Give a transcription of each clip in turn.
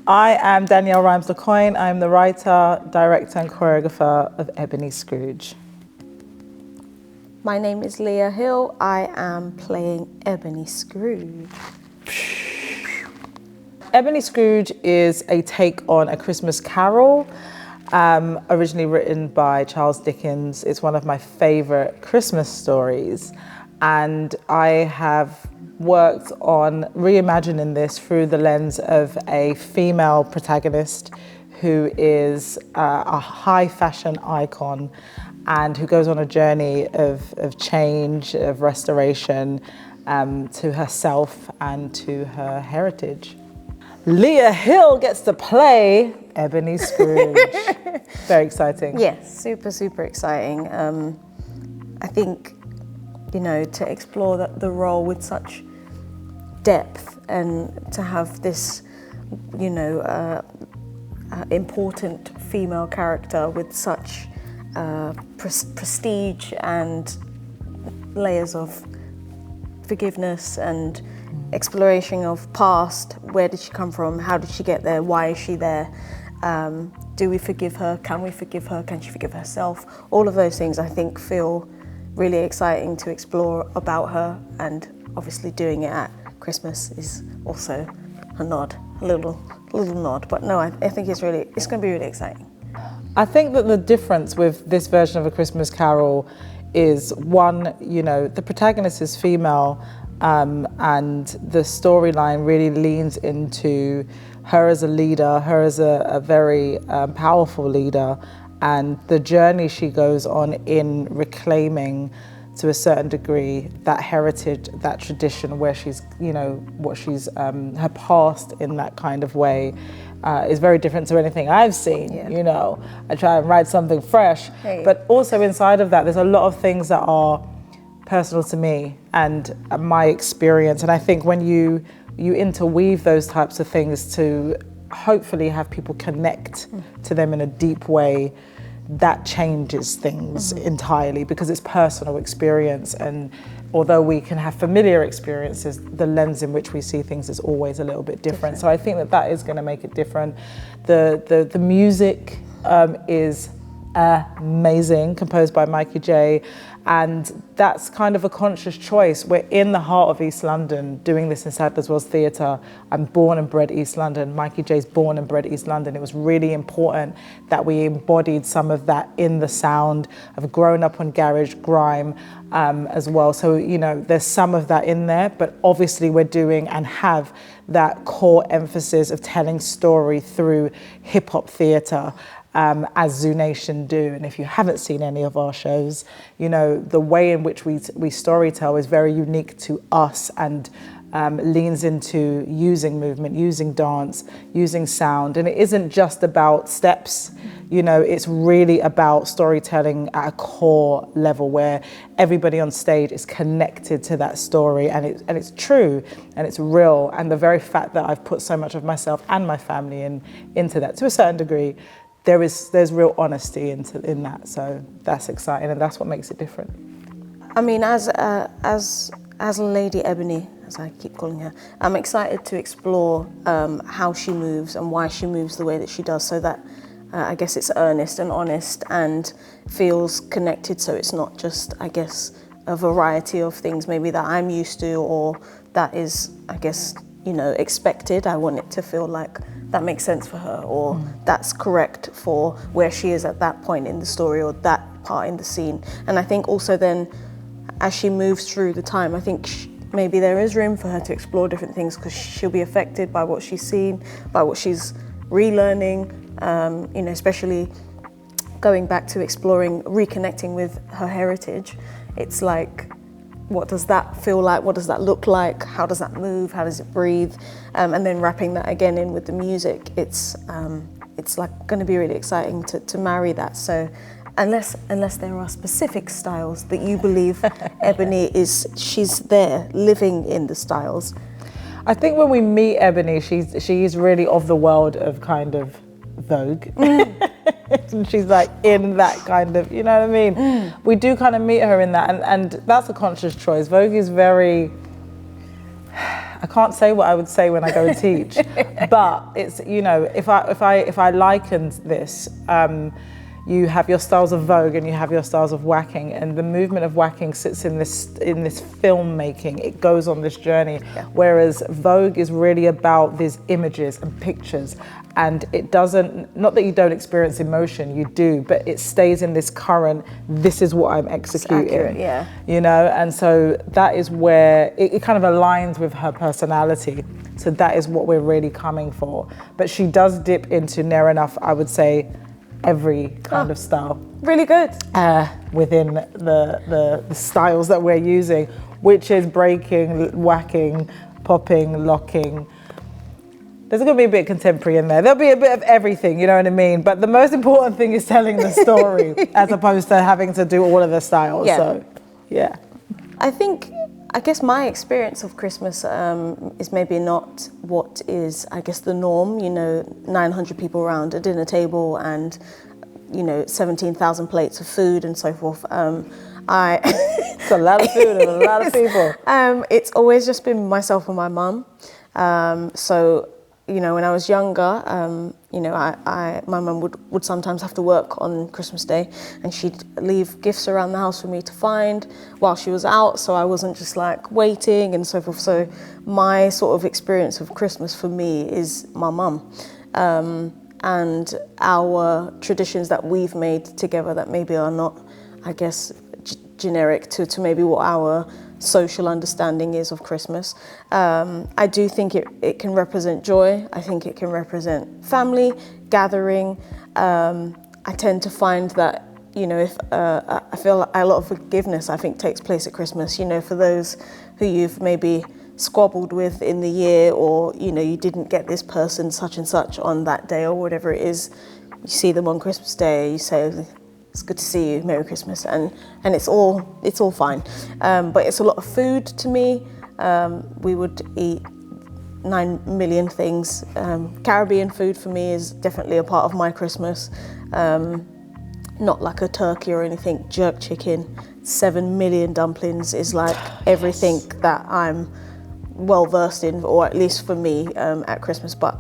I am Dannielle Rhimes Lecointe. I'm the writer, director and choreographer of Ebony Scrooge. My name is Leah Hill. I am playing Ebony Scrooge. Ebony Scrooge is a take on A Christmas Carol, originally written by Charles Dickens. It's one of my favorite Christmas stories, and I have worked on reimagining this through the lens of a female protagonist who is a high fashion icon and who goes on a journey of change, of restoration, to herself and to her heritage. Leah Hill gets to play Ebony Scrooge. Very exciting. Yes, super, super exciting. I think, you know, to explore the role with such depth and to have this, you know, important female character with such prestige and layers of forgiveness and exploration of past. Where did she come from? How did she get there? Why is she there? Do we forgive her? Can we forgive her? Can she forgive herself? All of those things I think feel really exciting to explore about her, and obviously doing it at Christmas is also a nod, a little nod. But no, I think it's going to be really exciting. I think that the difference with this version of A Christmas Carol is, one, you know, the protagonist is female, and the storyline really leans into her as a leader, her as a very powerful leader, and the journey she goes on in reclaiming, to a certain degree, that heritage, that tradition, where she's, you know, what she's, her past in that kind of way is very different to anything I've seen. Yeah. You know, I try and write something fresh, but also inside of that, there's a lot of things that are personal to me and my experience. And I think when you interweave those types of things to hopefully have people connect to them in a deep way, that changes things entirely, because it's personal experience. And although we can have familiar experiences, the lens in which we see things is always a little bit different. So I think that is going to make it different. The music is amazing, composed by Mikey J, and that's kind of a conscious choice. We're in the heart of East London doing this in Sadler's Wells Theatre. I'm born and bred East London. Mikey J's born and bred East London. It was really important that we embodied some of that in the sound. I've grown up on garage grime as well, so you know there's some of that in there, but obviously we're doing and have that core emphasis of telling story through hip-hop theatre, as ZooNation do. And if you haven't seen any of our shows, you know, the way in which we storytell is very unique to us, and leans into using movement, using dance, using sound. And it isn't just about steps, you know, it's really about storytelling at a core level where everybody on stage is connected to that story, and it's true and it's real. And the very fact that I've put so much of myself and my family into that, to a certain degree, there's real honesty in that, so that's exciting, and that's what makes it different. I mean, as Lady Ebony, as I keep calling her, I'm excited to explore how she moves and why she moves the way that she does, so that I guess it's earnest and honest and feels connected. So it's not just, I guess, a variety of things maybe that I'm used to, or that is, I guess, you know, expected. I want it to feel like that makes sense for her, or that's correct for where she is at that point in the story, or that part in the scene. And I think also then, as she moves through the time, I think maybe there is room for her to explore different things, because she'll be affected by what she's seen, by what she's relearning, you know, especially going back to exploring, reconnecting with her heritage. It's like, what does that feel like? What does that look like? How does that move? How does it breathe? And then wrapping that again in with the music. It's like going to be really exciting to marry that. So unless there are specific styles that you believe Ebony she's there living in the styles. I think when we meet Ebony, she's really of the world of kind of Vogue. And she's like in that kind of, you know what I mean? We do kind of meet her in that, and that's a conscious choice. Vogue is very, I can't say what I would say when I go and teach, but it's, you know, if I likened this, you have your styles of Vogue and you have your styles of whacking, and the movement of whacking sits in this filmmaking. It goes on this journey, whereas Vogue is really about these images and pictures, and it doesn't, not that you don't experience emotion, you do, but it stays in this current, this is what I'm executing. It's accurate, yeah. You know, and so that is where it kind of aligns with her personality. So that is what we're really coming for. But she does dip into, near enough, I would say, every kind of style. Really good. Within the styles that we're using, which is breaking, whacking, popping, locking. There's going to be a bit of contemporary in there. There'll be a bit of everything, you know what I mean? But the most important thing is telling the story as opposed to having to do all of the styles. Yeah. So, yeah. I guess my experience of Christmas is maybe not what is, I guess, the norm, you know, 900 people around a dinner table and, you know, 17,000 plates of food and so forth. It's a lot of food and a lot of people. It's always just been myself and my mum. So, you know, when I was younger, you know, my mum would sometimes have to work on Christmas Day, and she'd leave gifts around the house for me to find while she was out, so I wasn't just like waiting and so forth. So my sort of experience of Christmas for me is my mum, and our traditions that we've made together that maybe are not, I guess, generic to maybe what our social understanding is of Christmas. I do think it can represent joy. I think it can represent family, gathering. I tend to find that, you know, if I feel like a lot of forgiveness, I think, takes place at Christmas, you know, for those who you've maybe squabbled with in the year, or, you know, you didn't get this person such and such on that day or whatever it is. You see them on Christmas Day, you say, it's good to see you, Merry Christmas, and it's all fine. But it's a lot of food to me. We would eat 9 million things. Caribbean food for me is definitely a part of my Christmas. Not like a turkey or anything, jerk chicken, 7 million dumplings is like everything that I'm well versed in, or at least for me, at Christmas. But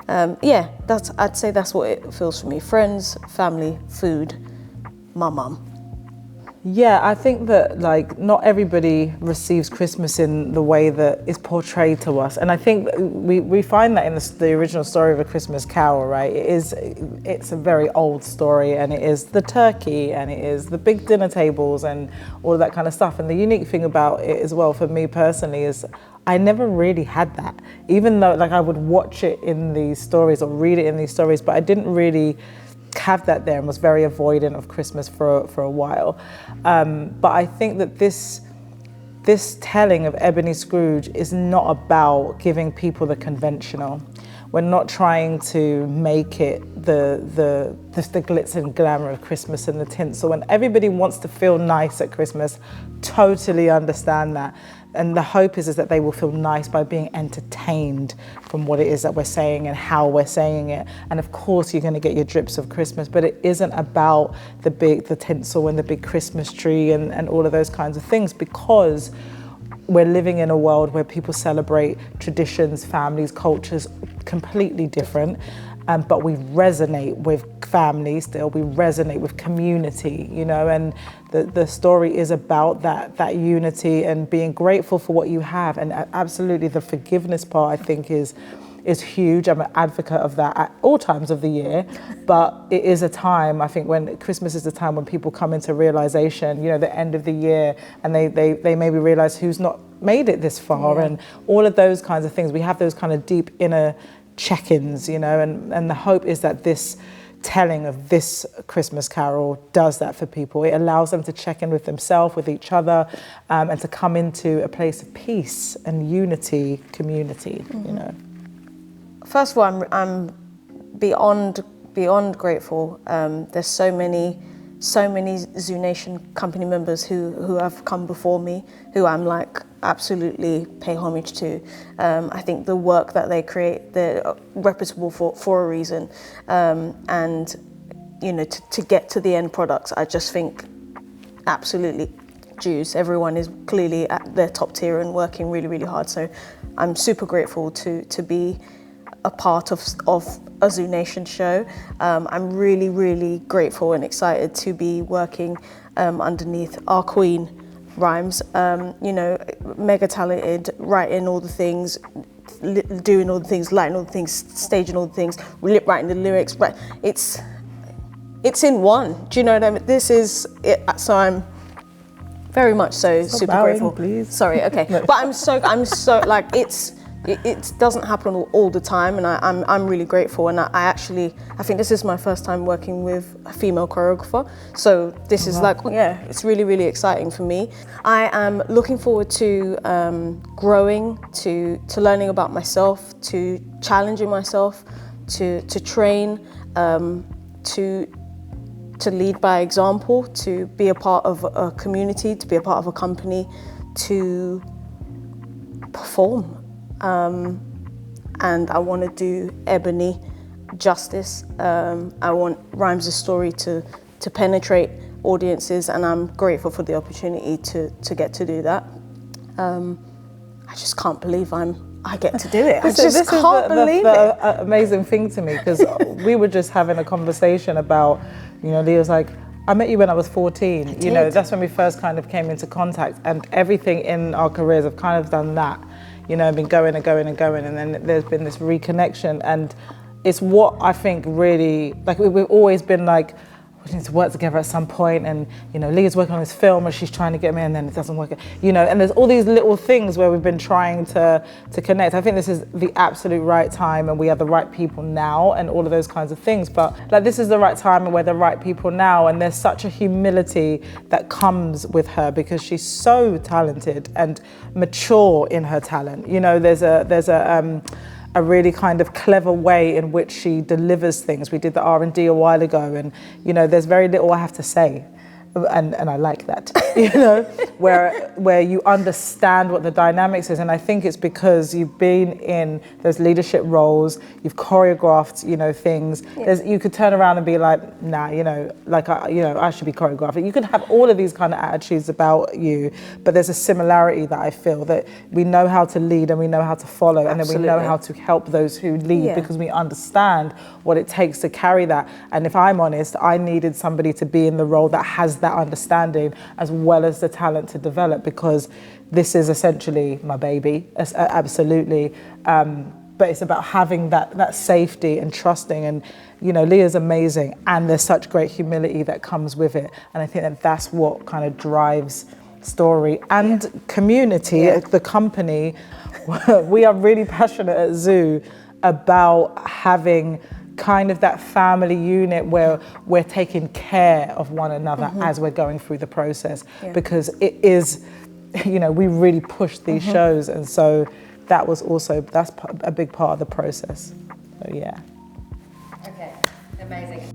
yeah, I'd say that's what it feels for me. Friends, family, food, my mum. Yeah, I think that, like, not everybody receives Christmas in the way that is portrayed to us, and I think we find that in the original story of A Christmas Carol, right? It's a very old story, and it is the turkey, and it is the big dinner tables, and all of that kind of stuff. And the unique thing about it as well, for me personally, is I never really had that, even though, like, I would watch it in these stories or read it in these stories, but I didn't really have that there, and was very avoidant of Christmas for a while. But I think that this telling of Ebony Scrooge is not about giving people the conventional. We're not trying to make it the glitz and glamour of Christmas and the tinsel. And everybody wants to feel nice at Christmas. Totally understand that. And the hope is that they will feel nice by being entertained from what it is that we're saying and how we're saying it. And of course, you're going to get your drips of Christmas, but it isn't about the tinsel and the big Christmas tree and all of those kinds of things, because we're living in a world where people celebrate traditions, families, cultures completely different. But we resonate with family still, we resonate with community, you know, and the story is about that unity and being grateful for what you have. And absolutely the forgiveness part, I think, is huge. I'm an advocate of that at all times of the year, but it is a time, I think, when Christmas is the time when people come into realization, you know, the end of the year, and they maybe realize who's not made it this far, and all of those kinds of things. We have those kind of deep inner check-ins, you know, and the hope is that this telling of this Christmas Carol does that for people. It allows them to check in with themselves, with each other, and to come into a place of peace and unity, community, you know. First of all, I'm beyond grateful. There's so many ZooNation company members who have come before me, who I'm like absolutely pay homage to. I think the work that they create, they're reputable for a reason. And, you know, to get to the end products, I just think absolutely dues. Everyone is clearly at their top tier and working really, really hard. So I'm super grateful to be a part of a ZooNation show. I'm really, really grateful and excited to be working underneath our queen, Rhimes. You know, mega talented, writing all the things, doing all the things, lighting all the things, staging all the things, writing the lyrics. Right, it's in one. Do you know what I mean? This is it. So I'm very much so super grateful. Please. Sorry, okay, but I'm so like it doesn't happen all the time, and I'm really grateful. And I think this is my first time working with a female choreographer, so this is like, yeah, it's really, really exciting for me. I am looking forward to growing, to learning about myself, to challenging myself, to train, to lead by example, to be a part of a community, to be a part of a company, to perform. And I want to do Ebony justice. I want Rhimes' story to penetrate audiences, and I'm grateful for the opportunity to get to do that. I just can't believe I get to do it. I just can't believe it. This is the amazing thing to me, because we were just having a conversation about, you know, Leah's like, I met you when I was 14. You know, that's when we first kind of came into contact, and everything in our careers have kind of done that. You know, been going and going and going, and then there's been this reconnection, and it's what I think really, like, we've always been like, we need to work together at some point, and you know, Leah's working on this film and she's trying to get me, and then it doesn't work, you know, and there's all these little things where we've been trying to connect. I think this is the absolute right time, and we are the right people now, and all of those kinds of things. But like, this is the right time, and we're the right people now, and there's such a humility that comes with her, because she's so talented and mature in her talent. You know, there's a really kind of clever way in which she delivers things. We did the R&D a while ago, and you know, there's very little I have to say, and I like that. You know, where you understand what the dynamics is, and I think it's because you've been in those leadership roles, you've choreographed, you know, things. Yeah. You could turn around and be like, nah, you know, like I should be choreographing. You could have all of these kind of attitudes about you, but there's a similarity that I feel, that we know how to lead and we know how to follow. Absolutely. And then we know how to help those who lead, because we understand what it takes to carry that. And if I'm honest, I needed somebody to be in the role that has that understanding as well as the talent to develop, because this is essentially my baby, absolutely. But it's about having that safety and trusting, and you know, Leah's amazing, and there's such great humility that comes with it, and I think that's what kind of drives story and community. The company, we are really passionate at Zoo about having kind of that family unit where we're taking care of one another as we're going through the process, because it is, you know, we really push these shows, and so that's a big part of the process. So yeah. Okay, amazing.